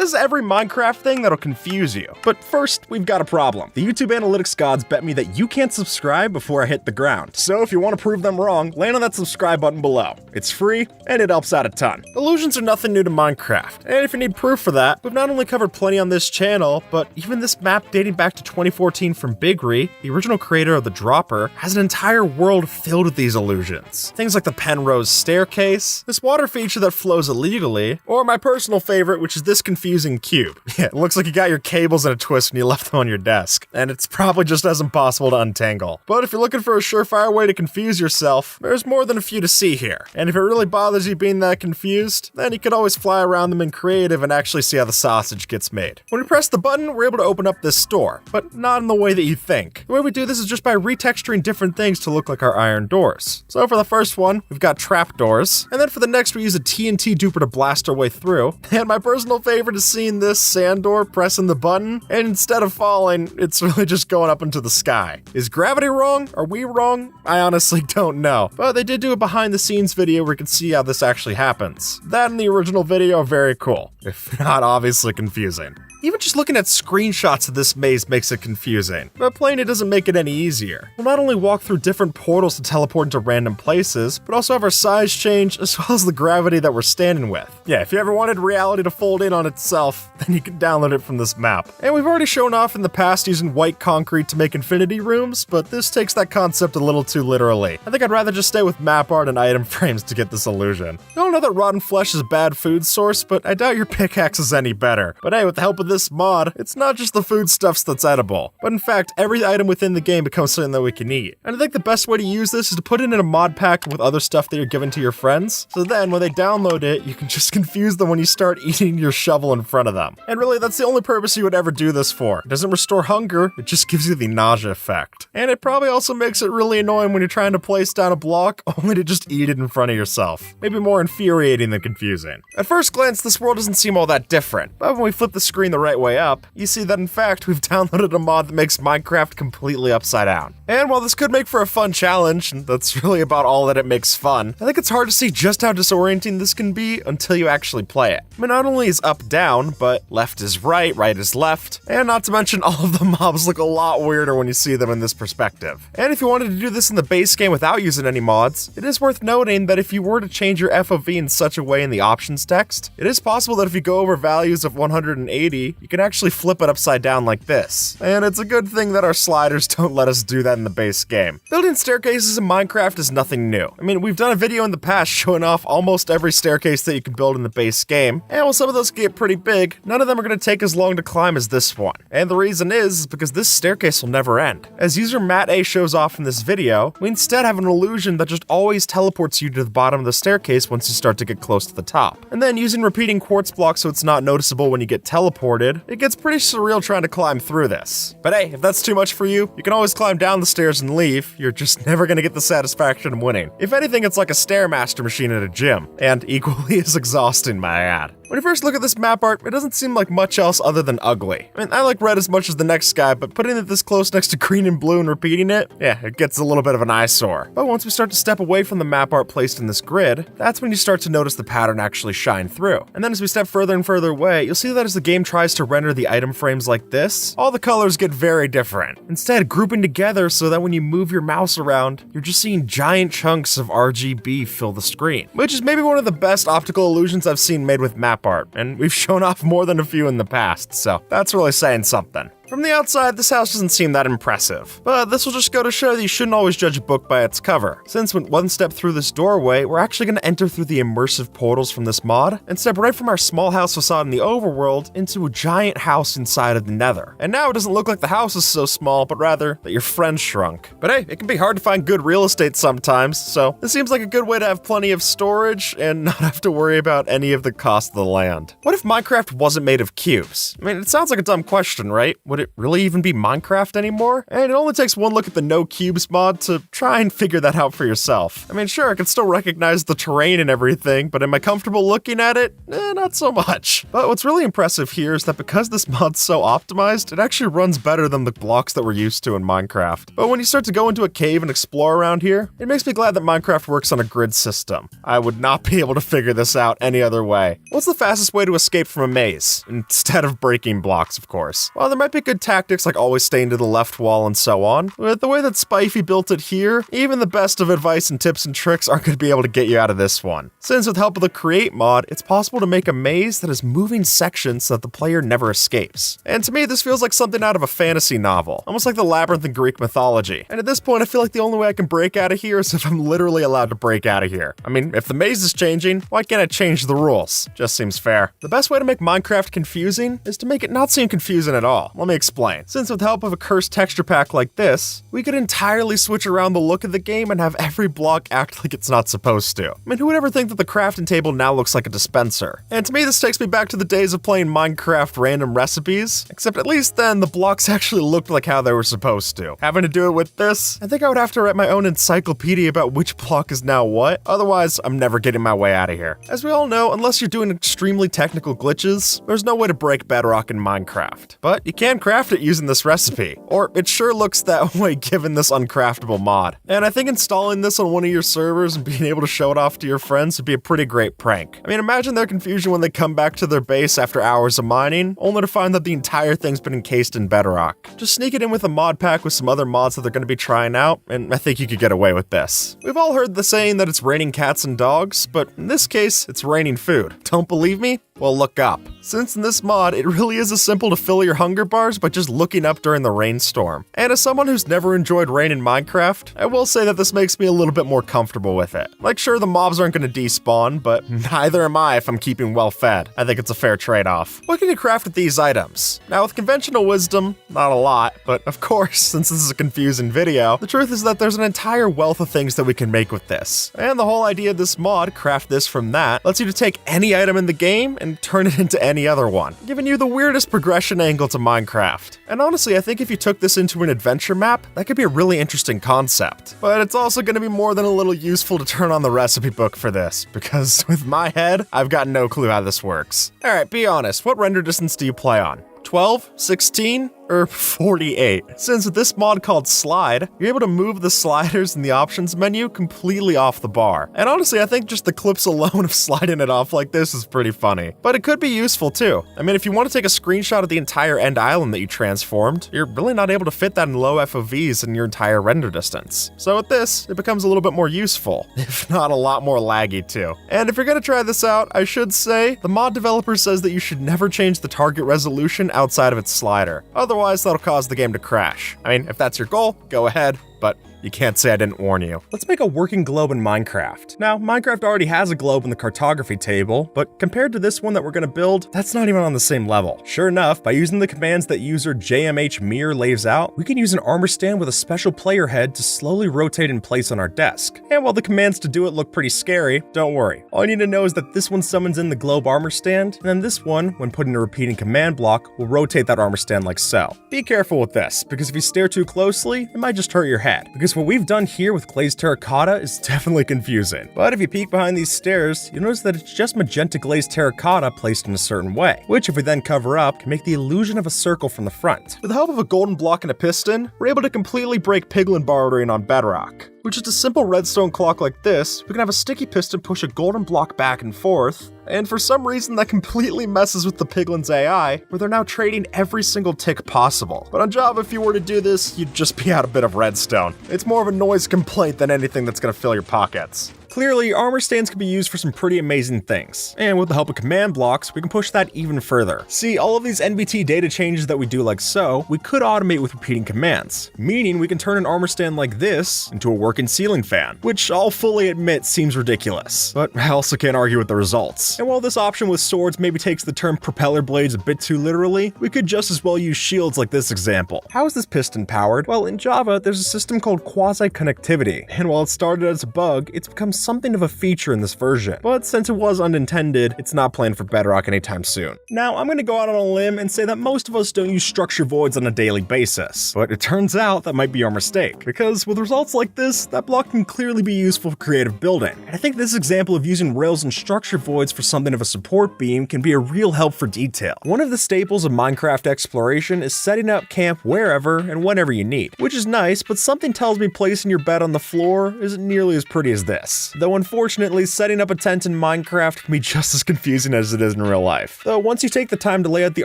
This is every Minecraft thing that'll confuse you. But first, we've got a problem. The YouTube analytics gods bet me that you can't subscribe before I hit the ground. So if you want to prove them wrong, land on that subscribe button below. It's free, and it helps out a ton. Illusions are nothing new to Minecraft, and if you need proof for that, we've not only covered plenty on this channel, but even this map dating back to 2014 from Bigre, the original creator of the Dropper, has an entire world filled with these illusions. Things like the Penrose staircase, this water feature that flows illegally, or my personal favorite, which is this confusing cube. Yeah, it looks like you got your cables in a twist when you left them on your desk, and it's probably just as impossible to untangle. But if you're looking for a surefire way to confuse yourself, there's more than a few to see here. And if it really bothers you being that confused, then you could always fly around them in creative and actually see how the sausage gets made. When we press the button, we're able to open up this store, but not in the way that you think. The way we do this is just by retexturing different things to look like our iron doors. So for the first one, we've got trapdoors, and then for the next we use a TNT duper to blast our way through. And my personal favorite is seeing this sand door pressing the button, and instead of falling, it's really just going up into the sky. Is gravity wrong? Are we wrong? I honestly don't know. But they did do a behind the scenes video where you can see how this actually happens. That and the original video are very cool, if not obviously confusing. Even just looking at screenshots of this maze makes it confusing, but playing it doesn't make it any easier. We'll not only walk through different portals to teleport into random places, but also have our size change as well as the gravity that we're standing with. Yeah, if you ever wanted reality to fold in on itself, then you can download it from this map. And we've already shown off in the past using white concrete to make infinity rooms, but this takes that concept a little too literally. I think I'd rather just stay with map art and item frames to get this illusion. I don't know that rotten flesh is a bad food source, but I doubt your pickaxe is any better. But hey, with the help of this mod, it's not just the foodstuffs that's edible, but in fact, every item within the game becomes something that we can eat. And I think the best way to use this is to put it in a mod pack with other stuff that you're giving to your friends, so then when they download it, you can just confuse them when you start eating your shovel in front of them. And really, that's the only purpose you would ever do this for. It doesn't restore hunger, it just gives you the nausea effect. And it probably also makes it really annoying when you're trying to place down a block, only to just eat it in front of yourself. Maybe more infuriating than confusing. At first glance, this world doesn't seem all that different, but when we flip the screen the right way up, you see that in fact we've downloaded a mod that makes Minecraft completely upside down. And while this could make for a fun challenge, and that's really about all that it makes fun, I think it's hard to see just how disorienting this can be until you actually play it. I mean, not only is up down, but left is right, right is left, and not to mention all of the mobs look a lot weirder when you see them in this perspective. And if you wanted to do this in the base game without using any mods, it is worth noting that if you were to change your FOV in such a way in the options text, it is possible that if you go over values of 180, you can actually flip it upside down like this. And it's a good thing that our sliders don't let us do that in the base game. Building staircases in Minecraft is nothing new. I mean, we've done a video in the past showing off almost every staircase that you can build in the base game, and while some of those get pretty big, none of them are going to take as long to climb as this one. And the reason is because this staircase will never end. As user Matt A shows off in this video, we instead have an illusion that just always teleports you to the bottom of the staircase once you start to get close to the top. And then using repeating quartz blocks so it's not noticeable when you get teleported, it gets pretty surreal trying to climb through this. But hey, if that's too much for you, you can always climb down the stairs and leave. You're just never gonna get the satisfaction of winning. If anything, it's like a Stairmaster machine at a gym, and equally as exhausting, may I add. When you first look at this map art, it doesn't seem like much else other than ugly. I mean, I like red as much as the next guy, but putting it this close next to green and blue and repeating it, yeah, it gets a little bit of an eyesore. But once we start to step away from the map art placed in this grid, that's when you start to notice the pattern actually shine through. And then as we step further and further away, you'll see that as the game tries to render the item frames like this, all the colors get very different. Instead, grouping together so that when you move your mouse around, you're just seeing giant chunks of RGB fill the screen, which is maybe one of the best optical illusions I've seen made with map art, and we've shown off more than a few in the past, so that's really saying something. From the outside, this house doesn't seem that impressive, but this will just go to show that you shouldn't always judge a book by its cover, since when one step through this doorway, we're actually going to enter through the immersive portals from this mod, and step right from our small house facade in the overworld into a giant house inside of the nether. And now it doesn't look like the house is so small, but rather that your friend shrunk. But hey, it can be hard to find good real estate sometimes, so this seems like a good way to have plenty of storage and not have to worry about any of the cost of the land. What if Minecraft wasn't made of cubes? I mean, it sounds like a dumb question, right? Would would it really even be Minecraft anymore? And it only takes one look at the No Cubes mod to try and figure that out for yourself. I mean, sure, I can still recognize the terrain and everything, but am I comfortable looking at it? Not so much. But what's really impressive here is that because this mod's so optimized, it actually runs better than the blocks that we're used to in Minecraft. But when you start to go into a cave and explore around here, it makes me glad that Minecraft works on a grid system. I would not be able to figure this out any other way. What's the fastest way to escape from a maze? Instead of breaking blocks, of course. Well, there might be good tactics like always staying to the left wall and so on. With the way that Spifey built it here, even the best of advice and tips and tricks aren't going to be able to get you out of this one. Since with help of the Create mod, it's possible to make a maze that has moving sections so that the player never escapes. And to me, this feels like something out of a fantasy novel, almost like the Labyrinth in Greek mythology. And at this point, I feel like the only way I can break out of here is if I'm literally allowed to break out of here. I mean, if the maze is changing, why can't I change the rules? Just seems fair. The best way to make Minecraft confusing is to make it not seem confusing at all. Let me explain. Since with help of a cursed texture pack like this, we could entirely switch around the look of the game and have every block act like it's not supposed to. I mean, who would ever think that the crafting table now looks like a dispenser? And to me, this takes me back to the days of playing Minecraft random recipes, except at least then the blocks actually looked like how they were supposed to. Having to do it with this, I think I would have to write my own encyclopedia about which block is now what. Otherwise, I'm never getting my way out of here. As we all know, unless you're doing extremely technical glitches, there's no way to break Bedrock in Minecraft. But you can craft it using this recipe, or it sure looks that way given this uncraftable mod. And I think installing this on one of your servers and being able to show it off to your friends would be a pretty great prank. I mean, imagine their confusion when they come back to their base after hours of mining, only to find that the entire thing's been encased in Bedrock. Just sneak it in with a mod pack with some other mods that they're going to be trying out, and I think you could get away with this. We've all heard the saying that it's raining cats and dogs, but in this case, it's raining food. Don't believe me? Well, look up. Since in this mod, it really is as simple to fill your hunger bars by just looking up during the rainstorm. And as someone who's never enjoyed rain in Minecraft, I will say that this makes me a little bit more comfortable with it. Like, sure, the mobs aren't going to despawn, but neither am I if I'm keeping well fed. I think it's a fair trade-off. What can you craft with these items? Now, with conventional wisdom, not a lot, but of course, since this is a confusing video, the truth is that there's an entire wealth of things that we can make with this. And the whole idea of this mod, craft this from that, lets you to take any item in the game and turn it into any other one, giving you the weirdest progression angle to Minecraft. And honestly, I think if you took this into an adventure map, that could be a really interesting concept. But it's also going to be more than a little useful to turn on the recipe book for this, because with my head, I've got no clue how this works. Alright, be honest, what render distance do you play on? 12, 16, or 48? Since with this mod called Slide, you're able to move the sliders in the options menu completely off the bar. And honestly, I think just the clips alone of sliding it off like this is pretty funny. But it could be useful too. I mean, if you want to take a screenshot of the entire end island that you transformed, you're really not able to fit that in low FOVs in your entire render distance. So with this, it becomes a little bit more useful, if not a lot more laggy too. And if you're gonna try this out, I should say, the mod developer says that you should never change the target resolution outside of its slider. Otherwise, that'll cause the game to crash. I mean, if that's your goal, go ahead, but you can't say I didn't warn you. Let's make a working globe in Minecraft. Now, Minecraft already has a globe in the cartography table, but compared to this one that we're gonna build, that's not even on the same level. Sure enough, by using the commands that user JMHMirror lays out, we can use an armor stand with a special player head to slowly rotate in place on our desk. And while the commands to do it look pretty scary, don't worry. All you need to know is that this one summons in the globe armor stand, and then this one, when put in a repeating command block, will rotate that armor stand like so. Be careful with this, because if you stare too closely, it might just hurt your head. Because what we've done here with glazed terracotta is definitely confusing. But if you peek behind these stairs, you'll notice that it's just magenta glazed terracotta placed in a certain way, which if we then cover up, can make the illusion of a circle from the front. With the help of a golden block and a piston, we're able to completely break piglin bordering on Bedrock. With just a simple redstone clock like this, we can have a sticky piston push a golden block back and forth, and for some reason that completely messes with the piglin's AI, where they're now trading every single tick possible. But on Java, if you were to do this, you'd just be out a bit of redstone. It's more of a noise complaint than anything that's gonna fill your pockets. Clearly, armor stands can be used for some pretty amazing things, and with the help of command blocks, we can push that even further. See, all of these NVT data changes that we do like so, we could automate with repeating commands, meaning we can turn an armor stand like this into a working ceiling fan, which I'll fully admit seems ridiculous, but I also can't argue with the results. And while this option with swords maybe takes the term propeller blades a bit too literally, we could just as well use shields like this example. How is this piston powered? Well, in Java, there's a system called quasi-connectivity, and while it started as a bug, it's become something of a feature in this version, but since it was unintended, it's not planned for Bedrock anytime soon. Now, I'm gonna go out on a limb and say that most of us don't use structure voids on a daily basis, but it turns out that might be our mistake, because with results like this, that block can clearly be useful for creative building. And I think this example of using rails and structure voids for something of a support beam can be a real help for detail. One of the staples of Minecraft exploration is setting up camp wherever and whenever you need, which is nice, but something tells me placing your bed on the floor isn't nearly as pretty as this. Though unfortunately, setting up a tent in Minecraft can be just as confusing as it is in real life. Though once you take the time to lay out the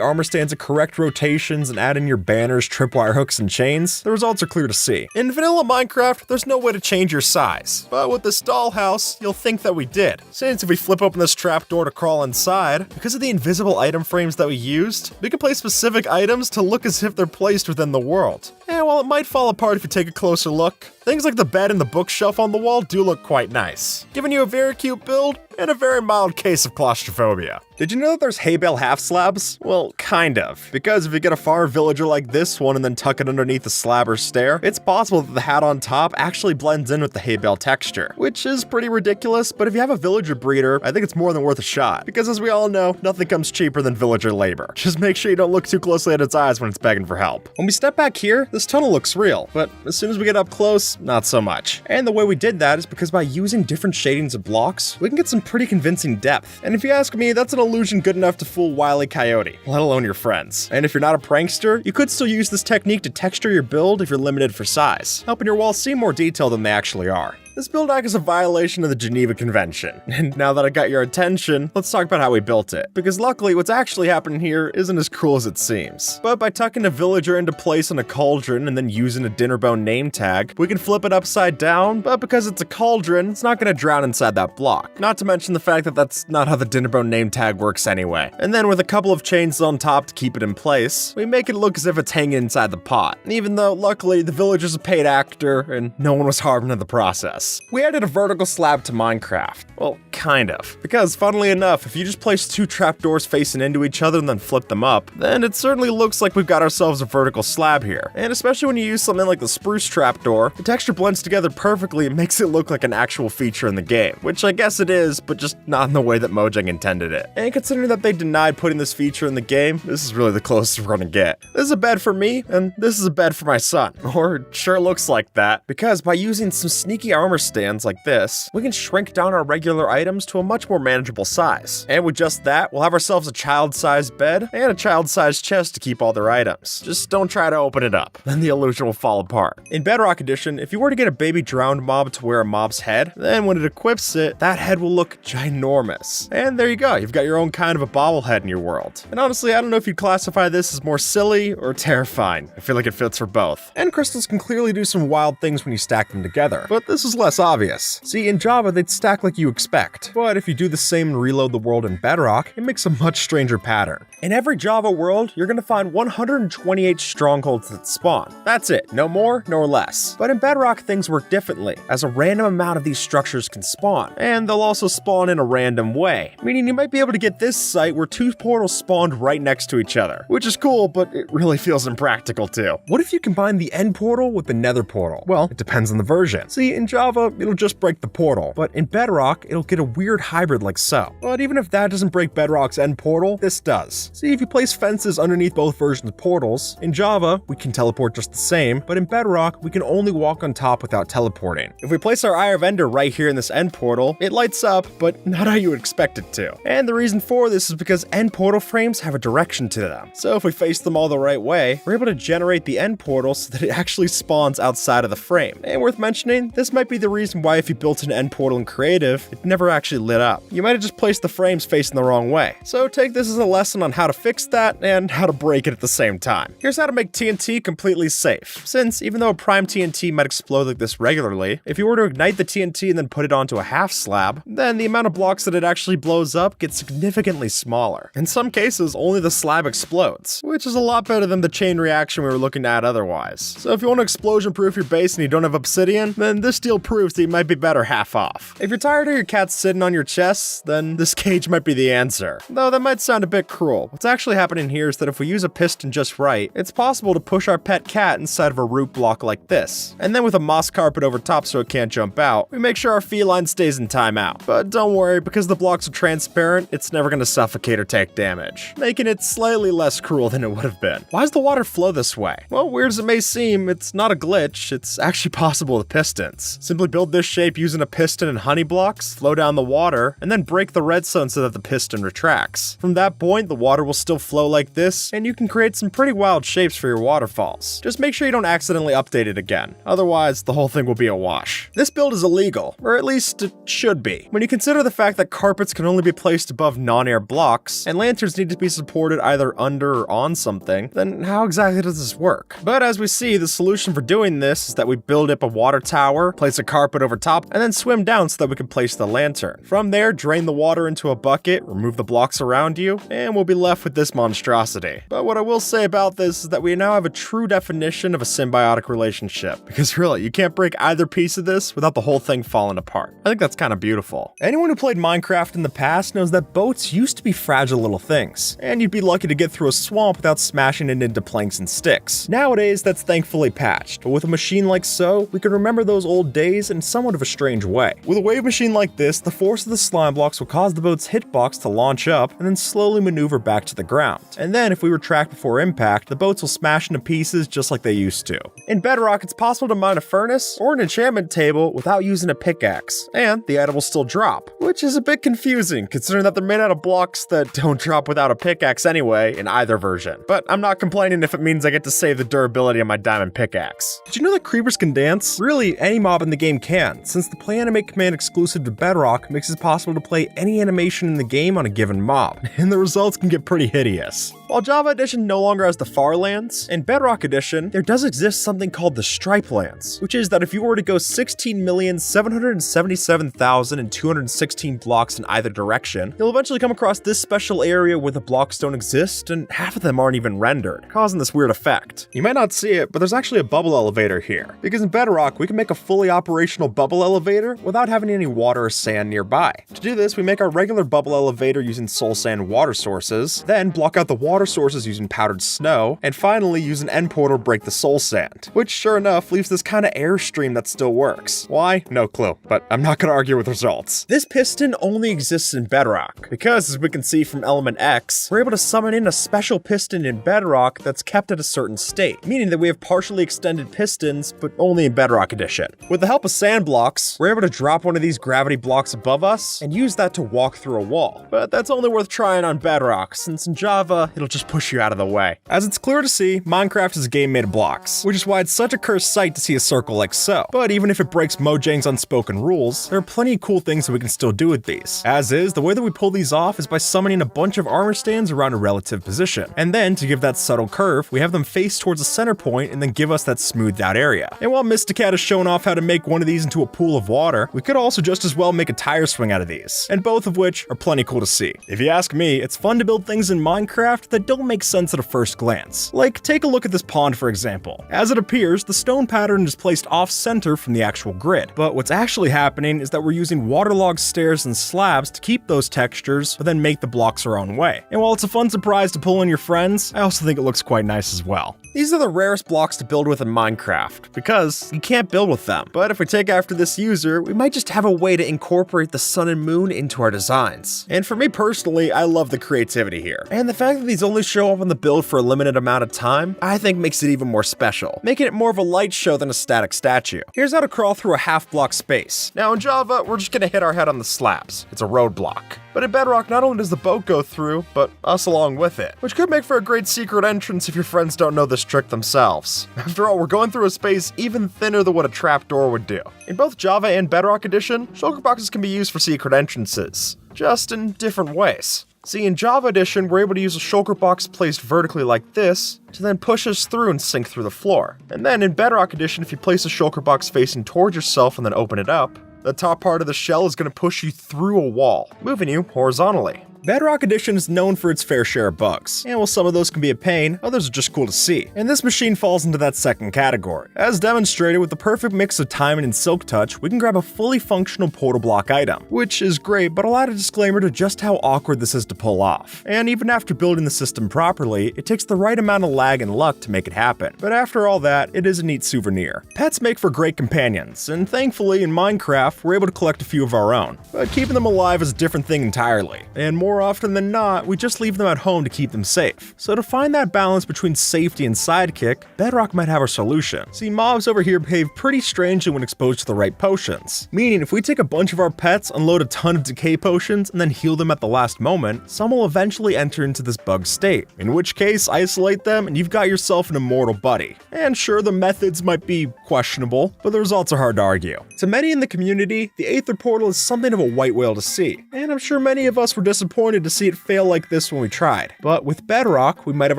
armor stands at correct rotations and add in your banners, tripwire hooks, and chains, the results are clear to see. In vanilla Minecraft, there's no way to change your size, but with this dollhouse, you'll think that we did. Since if we flip open this trapdoor to crawl inside, because of the invisible item frames that we used, we can place specific items to look as if they're placed within the world. And while it might fall apart if you take a closer look, things like the bed and the bookshelf on the wall do look quite nice, giving you a very cute build and a very mild case of claustrophobia. Did you know that there's hay bale half slabs? Well, kind of. Because if you get a farm villager like this one and then tuck it underneath a slab or stair, it's possible that the hat on top actually blends in with the hay bale texture, which is pretty ridiculous, but if you have a villager breeder, I think it's more than worth a shot. Because as we all know, nothing comes cheaper than villager labor. Just make sure you don't look too closely at its eyes when it's begging for help. When we step back here, this tunnel looks real, but as soon as we get up close, not so much. And the way we did that is because by using different shadings of blocks, we can get some pretty convincing depth. And if you ask me, that's an illusion good enough to fool Wile E. Coyote, let alone your friends. And if you're not a prankster, you could still use this technique to texture your build if you're limited for size, helping your walls seem more detailed than they actually are. This build hack is a violation of the Geneva Convention. And now that I got your attention, let's talk about how we built it. Because luckily, what's actually happening here isn't as cruel as it seems. But by tucking a villager into place on a cauldron and then using a Dinnerbone name tag, we can flip it upside down, but because it's a cauldron, it's not gonna drown inside that block. Not to mention the fact that that's not how the Dinnerbone name tag works anyway. And then with a couple of chains on top to keep it in place, we make it look as if it's hanging inside the pot. Even though, luckily, the villager's a paid actor and no one was harmed in the process. We added a vertical slab to Minecraft. Well, kind of. Because, funnily enough, if you just place two trapdoors facing into each other and then flip them up, then it certainly looks like we've got ourselves a vertical slab here. And especially when you use something like the spruce trapdoor, the texture blends together perfectly and makes it look like an actual feature in the game. Which I guess it is, but just not in the way that Mojang intended it. And considering that they denied putting this feature in the game, this is really the closest we're gonna get. This is a bed for me, and this is a bed for my son. Or it sure looks like that, because by using some sneaky armor stands like this, we can shrink down our regular items to a much more manageable size. And with just that, we'll have ourselves a child-sized bed and a child-sized chest to keep all their items. Just don't try to open it up, then the illusion will fall apart. In Bedrock Edition, if you were to get a baby drowned mob to wear a mob's head, then when it equips it, that head will look ginormous. And there you go, you've got your own kind of a bobblehead in your world. And honestly, I don't know if you'd classify this as more silly or terrifying. I feel like it fits for both. And crystals can clearly do some wild things when you stack them together, but this is less obvious. See, in Java, they'd stack like you expect, but if you do the same and reload the world in Bedrock, it makes a much stranger pattern. In every Java world, you're gonna find 128 strongholds that spawn. That's it, no more, nor less. But in Bedrock, things work differently, as a random amount of these structures can spawn, and they'll also spawn in a random way, meaning you might be able to get this site where two portals spawned right next to each other, which is cool, but it really feels impractical too. What if you combine the end portal with the nether portal? Well, it depends on the version. See, in Java, it'll just break the portal, but in Bedrock, it'll get a weird hybrid like so. But even if that doesn't break Bedrock's end portal, this does. See, if you place fences underneath both versions of portals, in Java, we can teleport just the same, but in Bedrock, we can only walk on top without teleporting. If we place our Eye of Ender right here in this end portal, it lights up, but not how you would expect it to. And the reason for this is because end portal frames have a direction to them. So if we face them all the right way, we're able to generate the end portal so that it actually spawns outside of the frame. And worth mentioning, this might be the reason why if you built an end portal in Creative, it never actually lit up. You might have just placed the frames facing the wrong way. So take this as a lesson on how to fix that and how to break it at the same time. Here's how to make TNT completely safe. Since even though a prime TNT might explode like this regularly, if you were to ignite the TNT and then put it onto a half slab, then the amount of blocks that it actually blows up gets significantly smaller. In some cases, only the slab explodes, which is a lot better than the chain reaction we were looking at otherwise. So if you want to explosion proof your base and you don't have obsidian, then this deal proves that you might be better half off. If you're tired of your cat sitting on your chest, then this cage might be the answer. Though that might sound a bit cruel. What's actually happening here is that if we use a piston just right, it's possible to push our pet cat inside of a root block like this. And then with a moss carpet over top so it can't jump out, we make sure our feline stays in timeout. But don't worry, because the blocks are transparent, it's never going to suffocate or take damage, making it slightly less cruel than it would have been. Why does the water flow this way? Well, weird as it may seem, it's not a glitch, it's actually possible with pistons. Simply build this shape using a piston and honey blocks, flow down the water, and then break the redstone so that the piston retracts. From that point, the water will still flow like this, and you can create some pretty wild shapes for your waterfalls. Just make sure you don't accidentally update it again, otherwise the whole thing will be a wash. This build is illegal, or at least it should be. When you consider the fact that carpets can only be placed above non-air blocks, and lanterns need to be supported either under or on something, then how exactly does this work? But as we see, the solution for doing this is that we build up a water tower, place a carpet over top, and then swim down so that we can place the lantern. From there, drain the water into a bucket, remove the blocks around you, and we'll be left with this monstrosity. But what I will say about this is that we now have a true definition of a symbiotic relationship, because really, you can't break either piece of this without the whole thing falling apart. I think that's kind of beautiful. Anyone who played Minecraft in the past knows that boats used to be fragile little things, and you'd be lucky to get through a swamp without smashing it into planks and sticks. Nowadays, that's thankfully patched, but with a machine like so, we can remember those old days in somewhat of a strange way. With a wave machine like this, the force of the slime blocks will cause the boat's hitbox to launch up and then slowly maneuver back to the ground. And then, if we retract before impact, the boats will smash into pieces just like they used to. In Bedrock, it's possible to mine a furnace or an enchantment table without using a pickaxe, and the item will still drop, which is a bit confusing considering that they're made out of blocks that don't drop without a pickaxe anyway in either version. But I'm not complaining if it means I get to save the durability of my diamond pickaxe. Did you know that creepers can dance? Really, any mob in the game can, since the play animate command exclusive to Bedrock makes it possible to play any animation in the game on a given mob, and the results can get pretty hideous. While Java Edition no longer has the Farlands, in Bedrock Edition, there does exist something called the Stripe Lands, which is that if you were to go 16,777,216 blocks in either direction, you'll eventually come across this special area where the blocks don't exist, and half of them aren't even rendered, causing this weird effect. You might not see it, but there's actually a bubble elevator here, because in Bedrock, we can make a fully operational bubble elevator without having any water or sand nearby. To do this, we make our regular bubble elevator using soul sand water sources, then block out the water sources using powdered snow, and finally use an end portal to break the soul sand, which sure enough leaves this kind of airstream that still works. Why? No clue, but I'm not gonna argue with results. This piston only exists in Bedrock, because as we can see from Element X, we're able to summon in a special piston in Bedrock that's kept at a certain state, meaning that we have partially extended pistons, but only in Bedrock Edition. With the help of sand blocks, we're able to drop one of these gravity blocks above us and use that to walk through a wall. But that's only worth trying on Bedrock, since in Java, it'll just push you out of the way. As it's clear to see, Minecraft is a game made of blocks, which is why it's such a cursed sight to see a circle like so. But even if it breaks Mojang's unspoken rules, there are plenty of cool things that we can still do with these. As is, the way that we pull these off is by summoning a bunch of armor stands around a relative position. And then, to give that subtle curve, we have them face towards a center point and then give us that smoothed out area. And while Mysticat has shown off how to make one of these into a pool of water, we could also just as well make a tire swing out of these, and both of which are plenty cool to see. If you ask me, it's fun to build things in Minecraft that don't make sense at a first glance. Like, take a look at this pond for example. As it appears, the stone pattern is placed off-center from the actual grid, but what's actually happening is that we're using waterlogged stairs and slabs to keep those textures, but then make the blocks our own way. And while it's a fun surprise to pull in your friends, I also think it looks quite nice as well. These are the rarest blocks to build with in Minecraft, because you can't build with them. But if we take after this user, we might just have a way to incorporate the sun and moon into our designs. And for me personally, I love the creativity here. And the fact that these only show up on the build for a limited amount of time, I think makes it even more special, making it more of a light show than a static statue. Here's how to crawl through a half-block space. Now in Java, we're just gonna hit our head on the slabs. It's a roadblock. But in Bedrock, not only does the boat go through, but us along with it, which could make for a great secret entrance if your friends don't know this trick themselves. After all, we're going through a space even thinner than what a trapdoor would do. In both Java and Bedrock Edition, shulker boxes can be used for secret entrances, just in different ways. See, in Java Edition, we're able to use a shulker box placed vertically like this to then push us through and sink through the floor. And then in Bedrock Edition, if you place a shulker box facing towards yourself and then open it up, the top part of the shell is going to push you through a wall, moving you horizontally. Bedrock Edition is known for its fair share of bugs, and while some of those can be a pain, others are just cool to see. And this machine falls into that second category. As demonstrated with the perfect mix of timing and silk touch, we can grab a fully functional portal block item, which is great, but I'll add a disclaimer to just how awkward this is to pull off. And even after building the system properly, it takes the right amount of lag and luck to make it happen. But after all that, it is a neat souvenir. Pets make for great companions, and thankfully in Minecraft, we're able to collect a few of our own. But keeping them alive is a different thing entirely, and more often than not, we just leave them at home to keep them safe. So to find that balance between safety and sidekick, Bedrock might have our solution. See, mobs over here behave pretty strangely when exposed to the right potions. Meaning, if we take a bunch of our pets, unload a ton of decay potions, and then heal them at the last moment, some will eventually enter into this bug state. In which case, isolate them and you've got yourself an immortal buddy. And sure, the methods might be questionable, but the results are hard to argue. To many in the community, the Aether Portal is something of a white whale to see, and I'm sure many of us were disappointed to see it fail like this when we tried. But with Bedrock, we might have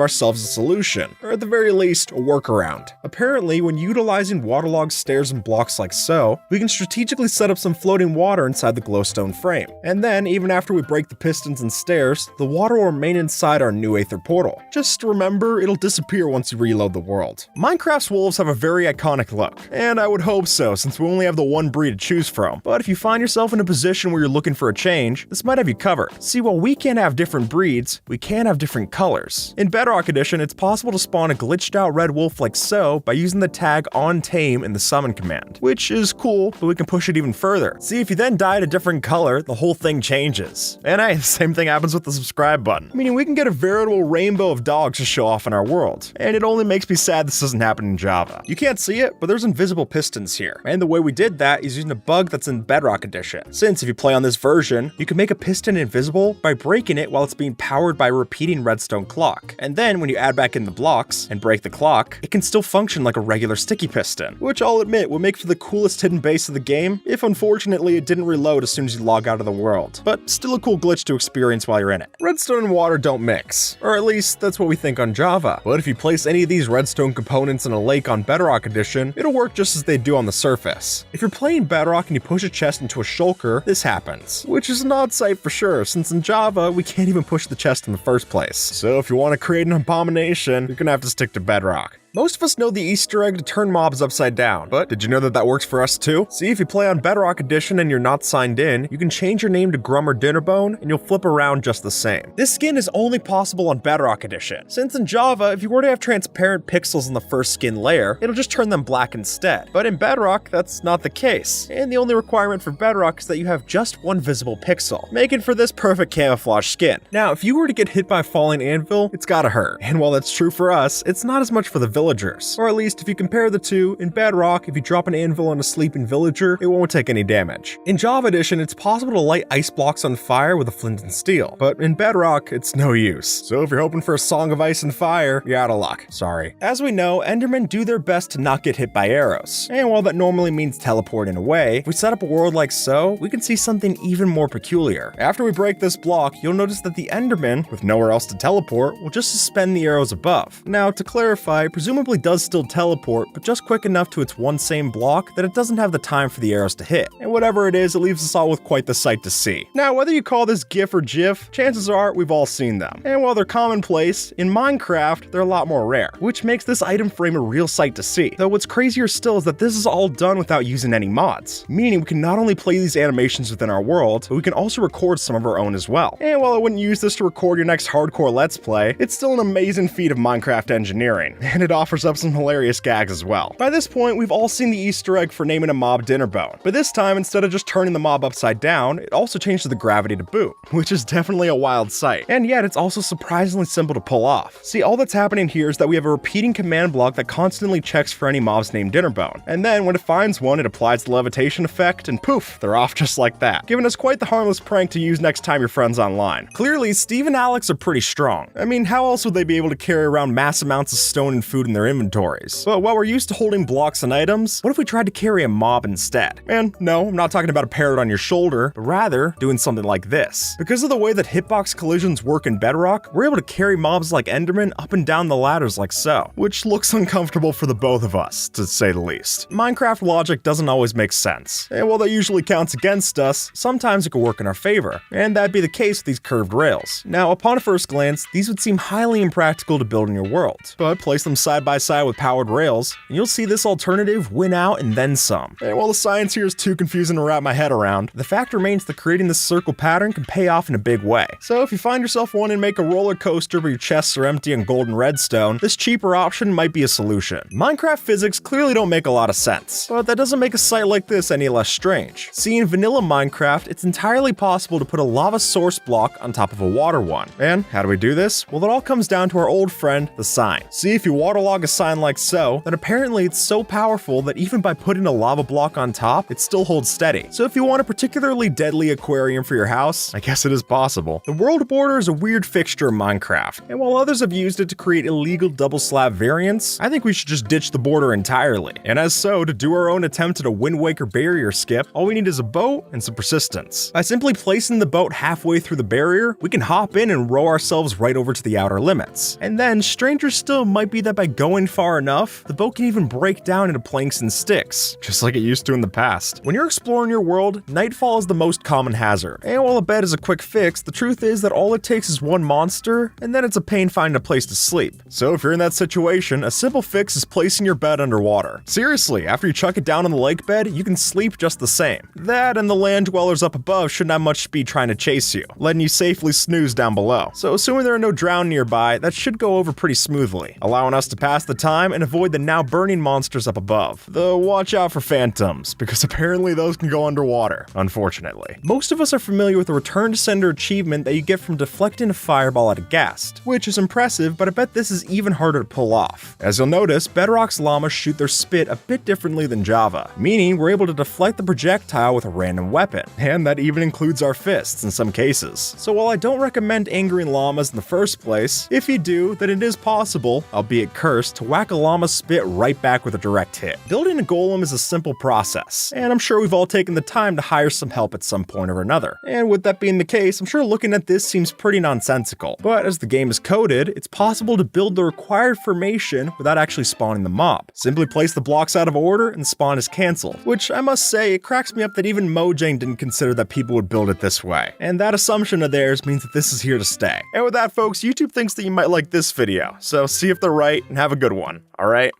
ourselves a solution, or at the very least, a workaround. Apparently, when utilizing waterlogged stairs and blocks like so, we can strategically set up some floating water inside the glowstone frame. And then, even after we break the pistons and stairs, the water will remain inside our new Aether Portal. Just remember, it'll disappear once you reload the world. Minecraft's wolves have a very iconic look, and I would hope so since we only have the one breed to choose from. But if you find yourself in a position where you're looking for a change, this might have you covered. See, while we can't have different breeds, we can have different colors. In Bedrock Edition, it's possible to spawn a glitched out red wolf like so by using the tag onTame in the summon command, which is cool, but we can push it even further. See, if you then dye it a different color, the whole thing changes. And hey, the same thing happens with the subscribe button, meaning we can get a veritable rainbow of dogs to show off in our world. And it only makes me sad this doesn't happen in Java. You can't see it, but there's invisible pistons here. And the way we did that is using a bug that's in Bedrock Edition. Since if you play on this version, you can make a piston invisible by breaking it while it's being powered by a repeating redstone clock. And then when you add back in the blocks and break the clock, it can still function like a regular sticky piston, which I'll admit would make for the coolest hidden base of the game if unfortunately it didn't reload as soon as you log out of the world. But still a cool glitch to experience while you're in it. Redstone and water don't mix, or at least that's what we think on Java. But if you place any of these redstone components in a lake on Bedrock Edition, it'll work just as they do on the surface. If you're playing Bedrock and you push a chest into a shulker, this happens, which is an odd sight for sure, since in Java, we can't even push the chest in the first place. So if you want to create an abomination, you're gonna have to stick to Bedrock. Most of us know the Easter egg to turn mobs upside down, but did you know that that works for us too? See, if you play on Bedrock Edition and you're not signed in, you can change your name to Grum or Dinnerbone and you'll flip around just the same. This skin is only possible on Bedrock Edition, since in Java, if you were to have transparent pixels in the first skin layer, it'll just turn them black instead. But in Bedrock, that's not the case, and the only requirement for Bedrock is that you have just one visible pixel, making for this perfect camouflage skin. Now, if you were to get hit by a falling anvil, it's gotta hurt, and while that's true for us, it's not as much for the villagers. Or at least if you compare the two, in Bedrock, if you drop an anvil on a sleeping villager, it won't take any damage. In Java Edition, it's possible to light ice blocks on fire with a flint and steel, but in Bedrock, it's no use. So if you're hoping for a song of ice and fire, you're out of luck. Sorry. As we know, Endermen do their best to not get hit by arrows, and while that normally means teleporting away, if we set up a world like so, we can see something even more peculiar. After we break this block, you'll notice that the Enderman, with nowhere else to teleport, will just suspend the arrows above. Now, to clarify, presumably does still teleport, but just quick enough to its one same block that it doesn't have the time for the arrows to hit. And whatever it is, it leaves us all with quite the sight to see. Now, whether you call this GIF or GIF, chances are we've all seen them. And while they're commonplace, in Minecraft, they're a lot more rare, which makes this item frame a real sight to see. Though what's crazier still is that this is all done without using any mods, meaning we can not only play these animations within our world, but we can also record some of our own as well. And while I wouldn't use this to record your next hardcore Let's Play, it's still an amazing feat of Minecraft engineering, and it offers up some hilarious gags as well. By this point, we've all seen the Easter egg for naming a mob Dinnerbone, but this time, instead of just turning the mob upside down, it also changes the gravity to boot, which is definitely a wild sight. And yet, it's also surprisingly simple to pull off. See, all that's happening here is that we have a repeating command block that constantly checks for any mobs named Dinnerbone, and then when it finds one, it applies the levitation effect, and poof, they're off just like that, giving us quite the harmless prank to use next time your friend's online. Clearly, Steve and Alex are pretty strong. I mean, how else would they be able to carry around mass amounts of stone and food in their inventories. But while we're used to holding blocks and items, what if we tried to carry a mob instead? And no, I'm not talking about a parrot on your shoulder, but rather doing something like this. Because of the way that hitbox collisions work in Bedrock, we're able to carry mobs like Enderman up and down the ladders like so, which looks uncomfortable for the both of us, to say the least. Minecraft logic doesn't always make sense, and while that usually counts against us, sometimes it could work in our favor, and that'd be the case with these curved rails. Now, upon a first glance, these would seem highly impractical to build in your world, but place them side by side with powered rails, and you'll see this alternative win out and then some. And while the science here is too confusing to wrap my head around, the fact remains that creating this circle pattern can pay off in a big way. So if you find yourself wanting to make a roller coaster where your chests are empty and gold and redstone, this cheaper option might be a solution. Minecraft physics clearly don't make a lot of sense, but that doesn't make a site like this any less strange. See, in vanilla Minecraft, it's entirely possible to put a lava source block on top of a water one. And how do we do this? Well, it all comes down to our old friend, the sign. See, if you waterlog a sign like so, then apparently it's so powerful that even by putting a lava block on top, it still holds steady. So if you want a particularly deadly aquarium for your house, I guess it is possible. The world border is a weird fixture in Minecraft, and while others have used it to create illegal double slab variants, I think we should just ditch the border entirely. And as so, to do our own attempt at a Wind Waker barrier skip, all we need is a boat and some persistence. By simply placing the boat halfway through the barrier, we can hop in and row ourselves right over to the outer limits. And then, stranger still might be that by going far enough, the boat can even break down into planks and sticks, just like it used to in the past. When you're exploring your world, nightfall is the most common hazard. And while a bed is a quick fix, the truth is that all it takes is one monster, and then it's a pain finding a place to sleep. So if you're in that situation, a simple fix is placing your bed underwater. Seriously, after you chuck it down on the lake bed, you can sleep just the same. That and the land dwellers up above shouldn't have much speed trying to chase you, letting you safely snooze down below. So assuming there are no drown nearby, that should go over pretty smoothly, allowing us to pass the time and avoid the now burning monsters up above. Though watch out for phantoms, because apparently those can go underwater, unfortunately. Most of us are familiar with the Return to Sender achievement that you get from deflecting a fireball at a ghast, which is impressive, but I bet this is even harder to pull off. As you'll notice, Bedrock's llamas shoot their spit a bit differently than Java, meaning we're able to deflect the projectile with a random weapon, and that even includes our fists in some cases. So while I don't recommend angering llamas in the first place, if you do, then it is possible, albeit cursed, to whack a llama's spit right back with a direct hit. Building a golem is a simple process, and I'm sure we've all taken the time to hire some help at some point or another. And with that being the case, I'm sure looking at this seems pretty nonsensical. But as the game is coded, it's possible to build the required formation without actually spawning the mob. Simply place the blocks out of order and spawn is cancelled, which I must say, it cracks me up that even Mojang didn't consider that people would build it this way. And that assumption of theirs means that this is here to stay. And with that, folks, YouTube thinks that you might like this video, so see if they're right and have a good one, alright?